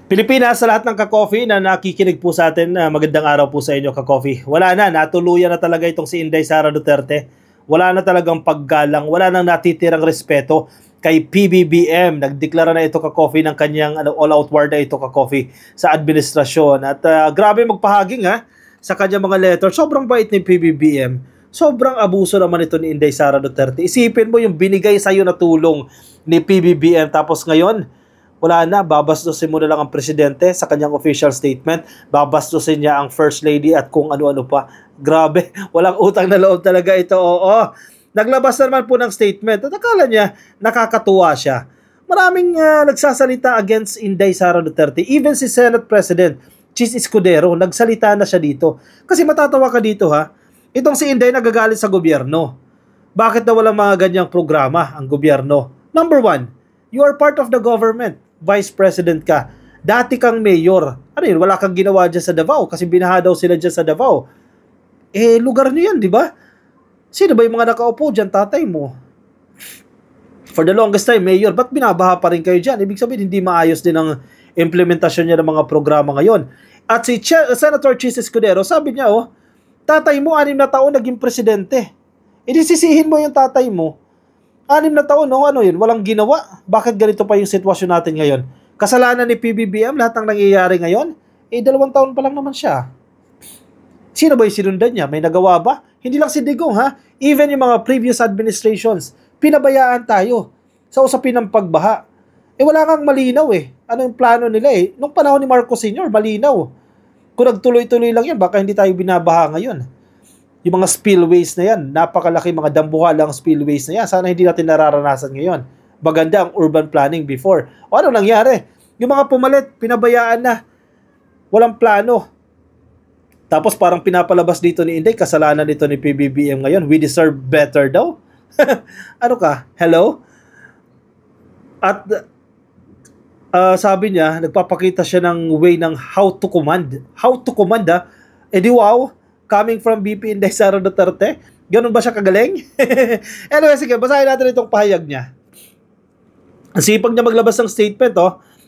Pilipinas, sa lahat ng ka-coffee na nakikinig po sa atin, magandang araw po sa inyo ka-coffee. Wala na, natuluyan na talaga itong si Inday Sara Duterte. Wala na talagang paggalang, wala nang natitirang respeto kay PBBM. Nagdeklara na ito ka-coffee ng kanyang all-out war na ito ka-coffee sa administrasyon. At grabe magpahaging sa kanyang mga letter. Sobrang bait ni PBBM. Sobrang abuso naman ito ni Inday Sara Duterte. Isipin mo yung binigay sa'yo na tulong ni PBBM tapos ngayon, wala na, babasdosin mo na lang ang presidente sa kanyang official statement, babasdosin niya ang first lady at kung ano-ano pa. Grabe, walang utang na loob talaga ito. Oo, naglabas na naman po ng statement at akala niya nakakatuwa siya. Maraming nagsasalita against Inday Sara Duterte. Even si Senate President Chis Escudero, nagsalita na siya dito. Kasi matatawa ka dito itong si Inday nagagalit sa gobyerno. Bakit na walang mga ganyang programa ang gobyerno? Number one, you are part of the government. Vice President ka. Dati kang mayor. Ano yun? Wala kang ginawa dyan sa Davao kasi binaha daw sila dyan sa Davao. Lugar nyo yan, di ba? Sino ba yung mga nakaupo dyan? Tatay mo. For the longest time, mayor. Ba't binabaha pa rin kayo dyan? Ibig sabihin, hindi maayos din ang implementasyon niya ng mga programa ngayon. At si Senator Chis Escudero, sabi niya, tatay mo, 6 na taon naging presidente. Sisihin mo yung tatay mo. 6 na taon, ano yun? Walang ginawa. Bakit ganito pa yung sitwasyon natin ngayon? Kasalanan ni PBBM, lahat ng nangyayari ngayon? 2 taon pa lang naman siya. Sino ba yung sinundan niya? May nagawa ba? Hindi lang si Digong, Even yung mga previous administrations, pinabayaan tayo sa usapin ng pagbaha. Wala kang malinaw Ano yung plano nila Nung panahon ni Marcos Sr., malinaw. Kung nagtuloy-tuloy lang yan, baka hindi tayo binabaha ngayon. Yung mga spillways na yan, napakalaki mga dambuhalang spillways na yan. Sana hindi natin nararanasan ngayon. Maganda ang urban planning before. O ano nangyari? Yung mga pumalit, pinabayaan na. Walang plano. Tapos parang pinapalabas dito ni Inday, kasalanan dito ni PBBM ngayon. We deserve better daw. Ano ka? Hello? At sabi niya, nagpapakita siya ng way ng how to command. How to command wow. Coming from VP Inday Sara Duterte. Ganun ba siya kagaling? Anyway, sige, basahin natin itong pahayag niya. Ang sipag niya maglabas ng statement,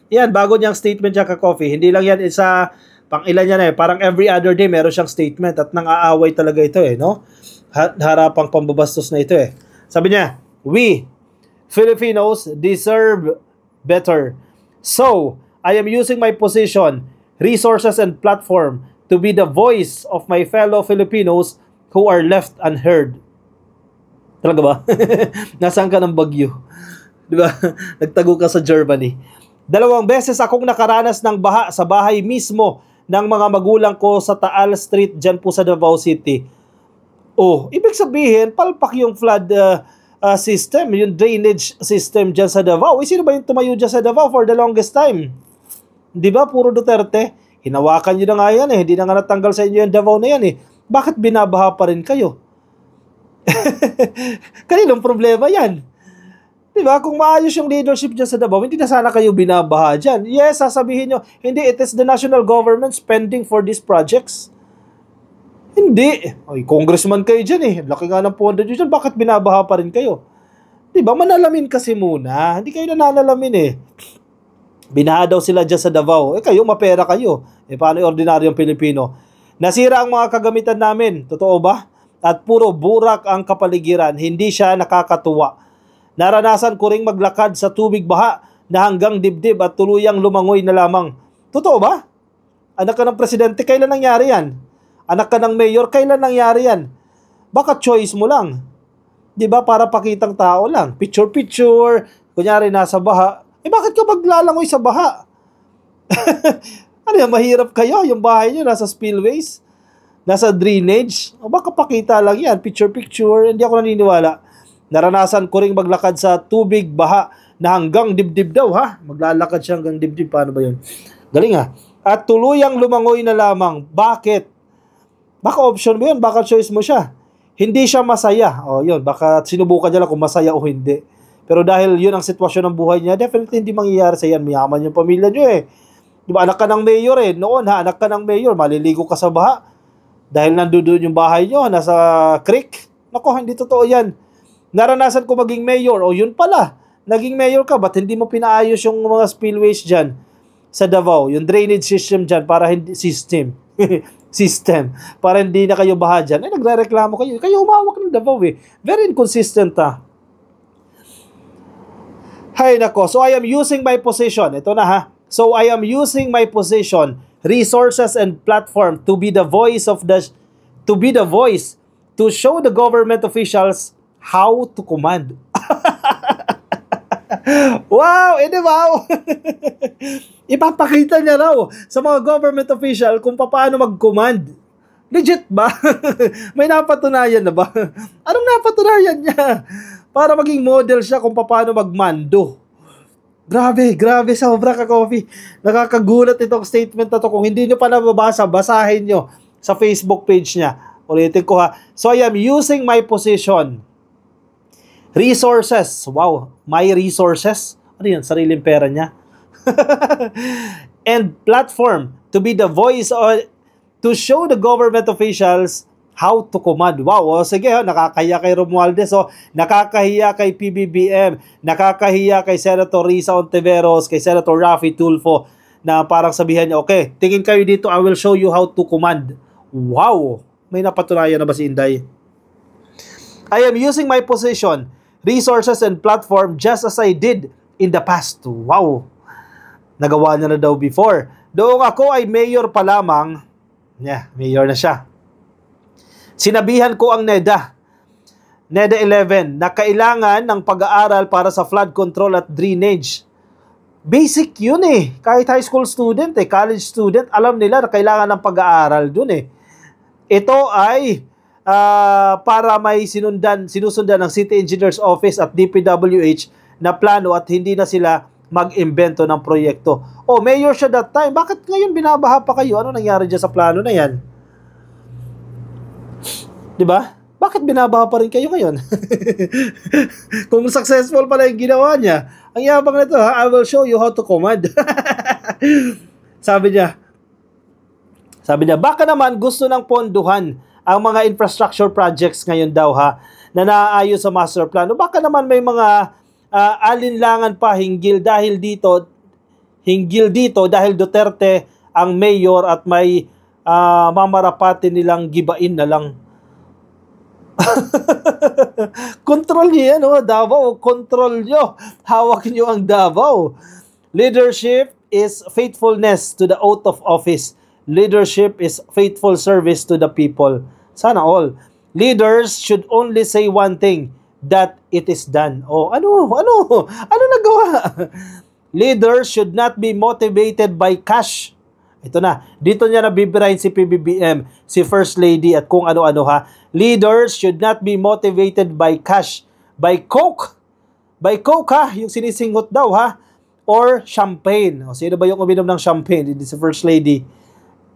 Yan, bago niyang statement siya ka-coffee. Hindi lang yan isa, pang ilan yan Parang every other day meron siyang statement at nang-aaway talaga ito no? Harapang pambabastos na ito Sabi niya, we, Filipinos, deserve better. So, I am using my position, resources, and platform to be the voice of my fellow Filipinos who are left unheard. Talaga ba? Nasaan ka ng bagyo? Di ba? Nagtago ka sa Germany. 2 beses akong nakaranas ng baha sa bahay mismo ng mga magulang ko sa Taal Street dyan po sa Davao City. Ibig sabihin, palpak yung flood system, yung drainage system dyan sa Davao. Sino ba yung tumayo dyan sa Davao for the longest time? Di ba? Puro Duterte. Hinawakan nyo na nga yan Hindi na nga natanggal sa inyo yung Davao na yan Bakit binabaha pa rin kayo? Kaninong problema yan? Diba? Kung maayos yung leadership dyan sa Davao, hindi na sana kayo binabaha dyan. Yes, sasabihin nyo, hindi, it is the national government spending for these projects. Hindi. Congressman kayo dyan Laki nga ng pondo nyo dyan, bakit binabaha pa rin kayo? Diba? Manalamin kasi muna. Hindi kayo nanalamin Binaha daw sila dyan sa Davao. Kayo, mapera kayo. Paano yung ordinaryong Pilipino? Nasira ang mga kagamitan namin. Totoo ba? At puro burak ang kapaligiran. Hindi siya nakakatuwa. Naranasan ko ring maglakad sa tubig baha na hanggang dibdib at tuluyang lumangoy na lamang. Totoo ba? Anak ka ng presidente, kailan nangyari yan? Anak ka ng mayor, kailan nangyari yan? Baka choice mo lang. Diba? Para pakitang tao lang. Picture-picture. Kunyari nasa baha. Bakit ka maglalangoy sa baha? Ano yan, mahirap kayo? Yung bahay nyo nasa spillways? Nasa drainage? Baka pakita lang yan, picture-picture. Hindi ako naniniwala. Naranasan ko ring maglakad sa tubig, baha, na hanggang dibdib daw, Maglalakad siya hanggang dibdib. Paano ba yun? Galing At tuluyang lumangoy na lamang. Bakit? Baka option mo yun, baka choice mo siya. Hindi siya masaya. Yun, baka sinubukan niya lang kung masaya o hindi. Pero dahil yun ang sitwasyon ng buhay niya, definitely hindi mangyayari sa yan. Mayaman yung pamilya niyo Diba, anak ka ng mayor Noon anak ka ng mayor, maliligo ka sa baha. Dahil nandoon yung bahay niyo, nasa creek. Nako, hindi totoo yan. Naranasan ko maging mayor. Yun pala. Naging mayor ka, ba't hindi mo pinaayos yung mga spillways dyan? sa Davao, yung drainage system dyan para hindi system para hindi na kayo baha dyan. Nagre-reklamo kayo humawak ng Davao very inconsistent Hay nako, so I am using my position, ito na so I am using my position, resources and platform to be the voice to show the government officials how to command. Wow! Wow! Ipapakita niya raw sa mga government official kung paano mag-command. Legit ba? May napatunayan na ba? Anong napatunayan niya? Para maging model siya kung paano magmando. Grabe, sobra ka-coffee. Nakakagulat itong statement na to. Kung hindi nyo pa nababasa, basahin nyo sa Facebook page niya. Ulitin ko So I am using my position. Resources. Wow, my resources. Ano yun? Sariling pera niya. And platform to be the voice to show the government officials how to command. Wow, sige nakakahiya kay Romualdez, nakakahiya kay PBBM, nakakahiya kay Senator Risa Ontiveros, kay Senator Raffy Tulfo, na parang sabihan niya, okay, tingin kayo dito, I will show you how to command. Wow, may napatunayan na ba si Inday? I am using my position, resources and platform just as I did in the past. Wow, nagawa niya na daw before. Doong ako ay mayor pa lamang, mayor na siya. Sinabihan ko ang NEDA 11 na kailangan ng pag-aaral para sa flood control at drainage. Basic yun kahit high school student college student, alam nila na kailangan ng pag-aaral dun Ito ay para may sinusundan ng City Engineers Office at DPWH na plano at hindi na sila mag-imbento ng proyekto. Mayor siya that time. Bakit ngayon binabaha pa kayo? Ano nangyari dyan sa plano na yan? Diba? Bakit binabaha pa rin kayo ngayon? Kung successful pala yung ginawa niya, ang yabang na ito, I will show you how to command. Sabi niya, baka naman gusto ng ponduhan ang mga infrastructure projects ngayon daw na naaayon sa master plan. Baka naman may mga alinlangan pa hinggil dito dahil Duterte ang mayor at may mamarapati nilang gibain na lang. Control niyo Davao, control nyo. Hawak nyo ang Davao. Leadership is faithfulness to the oath of office. Leadership is faithful service to the people. Sana all. Leaders should only say one thing, that it is done. Ano nagawa? Leaders should not be motivated by cash. Ito na, dito niya nabibirahin si PBBM, si First Lady at kung ano-ano Leaders should not be motivated by cash, by coke. By coke yung sinisingot daw or champagne. Sino ba yung uminom ng champagne? Hindi si First Lady.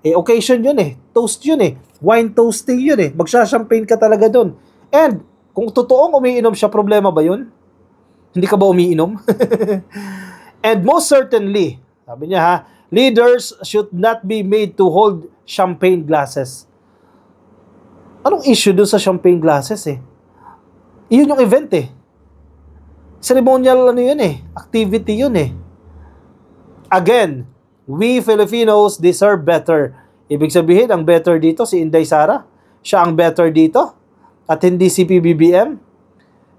Occasion yun toast yun wine toasting yun magsha-champagne ka talaga dun. And kung totoong umiinom siya, problema ba yun? Hindi ka ba umiinom? And most certainly, sabi niya leaders should not be made to hold champagne glasses. Anong issue doon sa champagne glasses Iyon yung event Ceremonial yun activity yun Again, we Filipinos deserve better. Ibig sabihin, ang better dito si Inday Sara. Siya ang better dito at hindi si PBBM.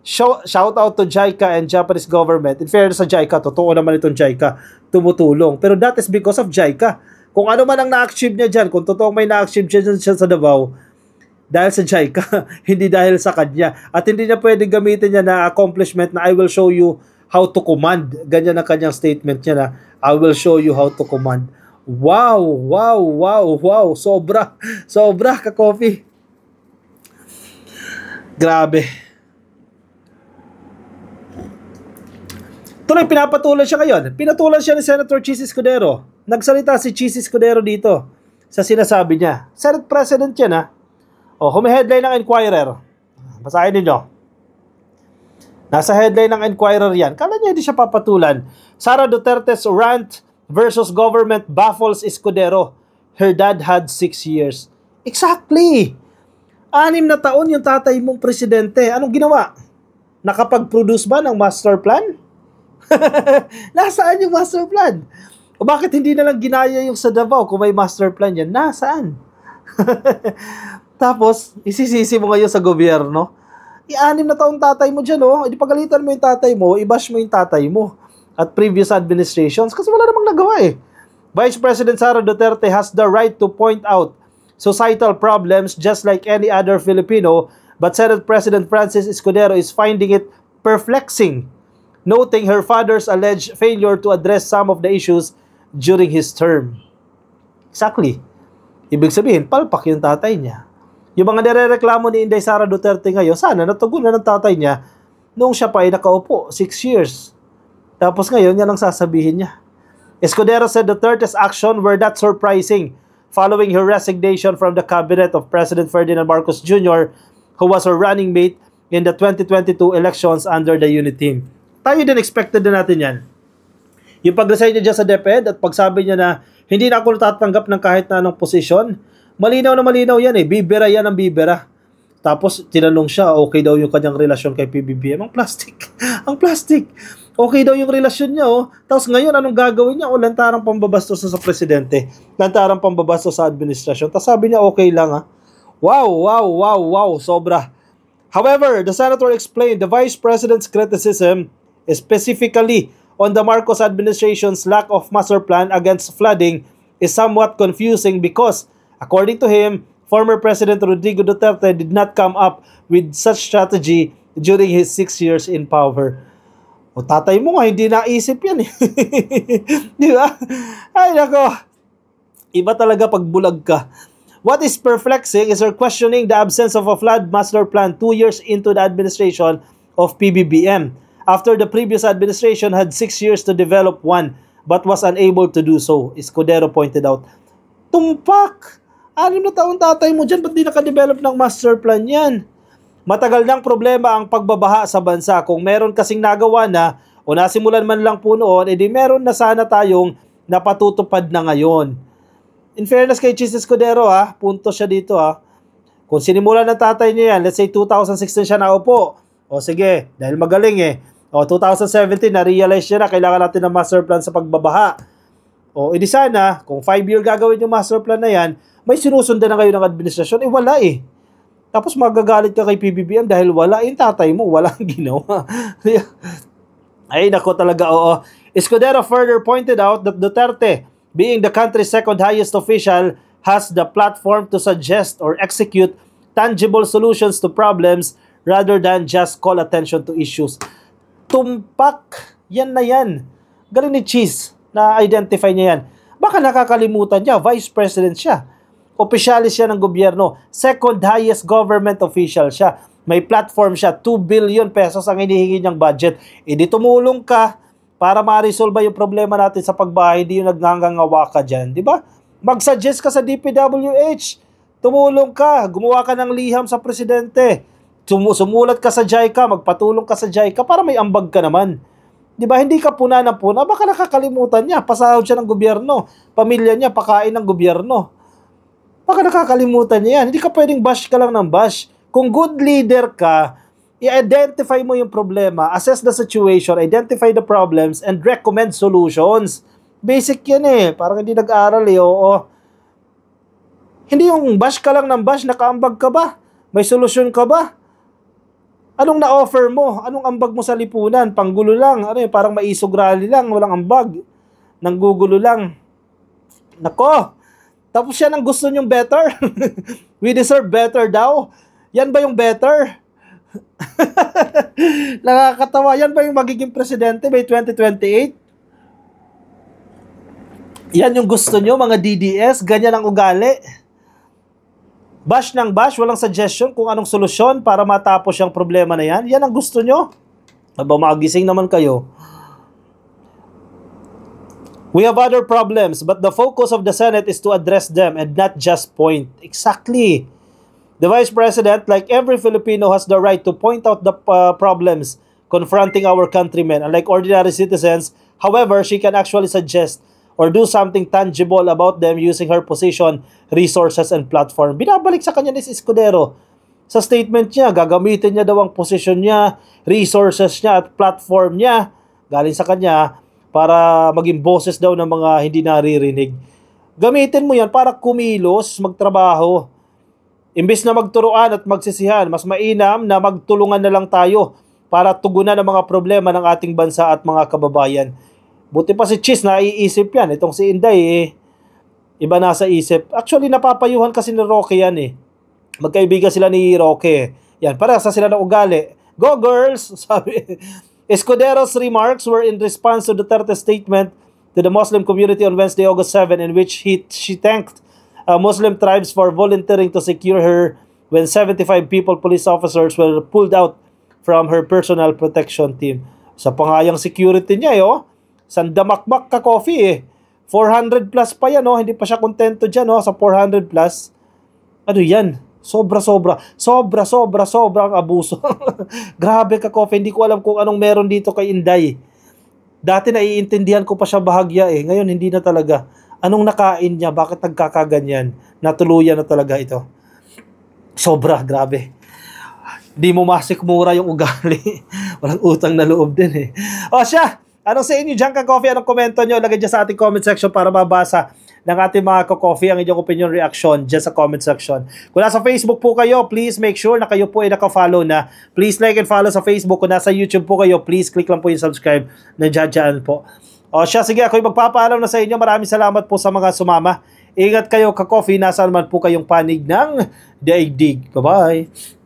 Shout out to JICA and Japanese government. In fairness sa JICA, totoo naman itong JICA, tumutulong. Pero that is because of JICA. Kung ano man ang na-achieve niya dyan, kung totoong may na-achieve siya sa Davao, dahil sa JICA, hindi dahil sa kanya. At hindi niya pwedeng gamitin niya na accomplishment na I will show you how to command. Ganyan ang kanyang statement niya na I will show you how to command. Wow! Sobra ka-coffee. Grabe. Tuloy, pinapatulan siya ngayon. Pinatulan siya ni Senator Chis Escudero. Nagsalita si Chis Escudero dito sa sinasabi niya. Senate President yan humiheadline ng Inquirer. Basahin ninyo. Nasa headline ng Inquirer yan. Kala niya hindi siya papatulan. Sara Duterte's rant versus government baffles Escudero. Her dad had 6 years. Exactly! 6 na taon yung tatay mong presidente. Anong ginawa? Nakapag-produce ba ng master plan? Nasaan yung master plan? O bakit hindi na lang ginaya yung sa Davao kung may master plan yan? Nasaan? Tapos, isisisi mo ngayon sa gobyerno. 6 na taong tatay mo dyan, oh. Hindi pagalitan mo yung tatay mo, i-bash mo yung tatay mo at previous administrations kasi wala namang nagawa eh. Vice President Sara Duterte has the right to point out societal problems just like any other Filipino, but Senate President Francis Escudero is finding it perplexing, noting her father's alleged failure to address some of the issues during his term. Exactly. Ibig sabihin, palpak yung tatay niya. Yung mga nirereklamo ni Inday Sara Duterte ngayon, sana natugunan ng tatay niya noong siya pa ay nakaupo, 6 years. Tapos ngayon, yan ang sasabihin niya. Escudero said Duterte's action were not surprising following her resignation from the cabinet of President Ferdinand Marcos Jr., who was her running mate in the 2022 elections under the unit team. Tayo din expected na natin yan. Yung pag-resign niya dyan sa DepEd at pagsabi niya na hindi na ako tatanggap ng kahit na anong posisyon, malinaw na malinaw yan eh. Bibira yan ang bibira. Tapos tinanong siya, okay daw yung kanyang relasyon kay PBBM. Ang plastic. Ang plastic. Okay daw yung relasyon niya, oh. Tapos ngayon, anong gagawin niya? O, lantarang pambabastos sa presidente. Lantarang pambabastos sa administrasyon. Tapos sabi niya, okay lang, ha. Wow. Sobra. However, the senator explained the vice president's criticism, specifically on the Marcos administration's lack of master plan against flooding, is somewhat confusing because, according to him, former President Rodrigo Duterte did not come up with such strategy during his 6 years in power. O tatay mo nga, hindi naisip yan eh. Di ba? Ay nako, iba talaga pag bulag ka. What is perplexing is her questioning the absence of a flood master plan 2 years into the administration of PBBM, after the previous administration had 6 years to develop one but was unable to do so, Escudero pointed out. Tumpak! 6 na taong tatay mo dyan, ba't di nakadevelop ng master plan yan? Matagal ng problema ang pagbabaha sa bansa. Kung meron kasing nagawa na o nasimulan man lang po noon, edi meron na sana tayong napatutupad na ngayon. In fairness kay Chis Escudero, punto siya dito. Kung sinimulan ng tatay niya yan, let's say 2016 siya naupo. O sige, dahil magaling eh. O 2017, na-realize niya na kailangan natin ng master plan sa pagbabaha. O edi sana, kung 5-year gagawin yung master plan na yan, may sinusundan na kayo ng administrasyon. Wala eh. Tapos magagalit ka kay PBBM dahil wala yung tatay mo, walang ginawa. Ay, nako talaga, oo. Escudero further pointed out that Duterte, being the country's second highest official, has the platform to suggest or execute tangible solutions to problems rather than just call attention to issues. Tumpak, yan na yan. Galing ni Cheese na identify niya yan. Baka nakakalimutan niya, vice president siya. Opisyalis siya ng gobyerno. Second highest government official siya. May platform siya. 2 billion pesos ang hinihingi niyang budget. E di tumulong ka para ma-resolve yung problema natin sa pagbahay. Di yung nagngangawa ka dyan. Di ba? Mag-suggest ka sa DPWH. Tumulong ka. Gumawa ka ng liham sa presidente. Sumulat ka sa JICA. Magpatulong ka sa JICA para may ambag ka naman. Di ba? Hindi ka puna ng puna. Baka nakakalimutan niya. Pasahod siya ng gobyerno. Pamilya niya, pakain ng gobyerno. Baka nakakalimutan niya yan. Hindi ka pwedeng bash ka lang ng bash. Kung good leader ka, i-identify mo yung problema, assess the situation, identify the problems, and recommend solutions. Basic yan eh. Parang hindi nag-aaral eh. Oo. Hindi yung bash ka lang ng bash, nakaambag ka ba? May solusyon ka ba? Anong na-offer mo? Anong ambag mo sa lipunan? Panggulo lang. Ano yun? Parang maisog rally lang. Walang ambag. Nanggugulo lang. Nako! Tapos yan ang gusto nyong better. We deserve better daw. Yan ba yung better? Nakakatawa. Yan ba yung magiging presidente by 2028? Yan yung gusto nyo, mga DDS. Ganyan ang ugali. Bash ng bash, walang suggestion kung anong solusyon para matapos yung problema na yan. Yan ang gusto nyo. Aba, magising naman kayo. We have other problems, but the focus of the Senate is to address them and not just point. Exactly. The Vice President, like every Filipino, has the right to point out the problems confronting our countrymen. Unlike ordinary citizens, however, she can actually suggest or do something tangible about them using her position, resources, and platform. Binabalik sa kanya ni Escudero. Sa statement niya, gagamitin niya daw ang position niya, resources niya, at platform niya, galing sa kanya, para maging boses daw ng mga hindi naririnig. Gamitin mo yan para kumilos, magtrabaho. Imbes na magturuan at magsisihan, mas mainam na magtulungan na lang tayo para tugunan ang mga problema ng ating bansa at mga kababayan. Buti pa si Chis na iisip yan. Itong si Inday, iba nasa isip. Actually, napapayuhan kasi ni Roque yan Magkaibigan sila ni Roque. Yan, parehas sila ng ugali. Go girls! Sabi. Escudero's remarks were in response to Duterte's statement to the Muslim community on Wednesday, August 7, in which she thanked Muslim tribes for volunteering to secure her when 75 police officers were pulled out from her personal protection team. Sa pangayang security niya, sandamakmak ka coffee 400 plus pa yan, hindi pa siya kontento dyan, sa 400 plus. Ano yan? Sobra ang abuso. Grabe ka coffee, hindi ko alam kung anong meron dito kay Inday. Dati naiintindihan ko pa siya bahagya ngayon hindi na talaga. Anong nakain niya? Bakit nagkakaganyan? Natuluyan na talaga ito. Sobra, grabe. Di mo masikmura yung ugali. Walang utang na loob din O siya, anong sa inyo dyan ka-coffee? Anong komento nyo? Lagay dyan sa ating comment section para mabasa ng ating mga ka-coffee ang inyong opinion reaction dyan sa comment section. Kung nasa Facebook po kayo, please make sure na kayo po ay naka-follow na. Please like and follow sa Facebook. Kung nasa YouTube po kayo, please click lang po yung subscribe na dyan po. O siya, sige, ako'y magpapaalam na sa inyo. Maraming salamat po sa mga sumama. Ingat kayo ka-coffee. Nasaan man po kayong panig ng daigdig. Bye-bye.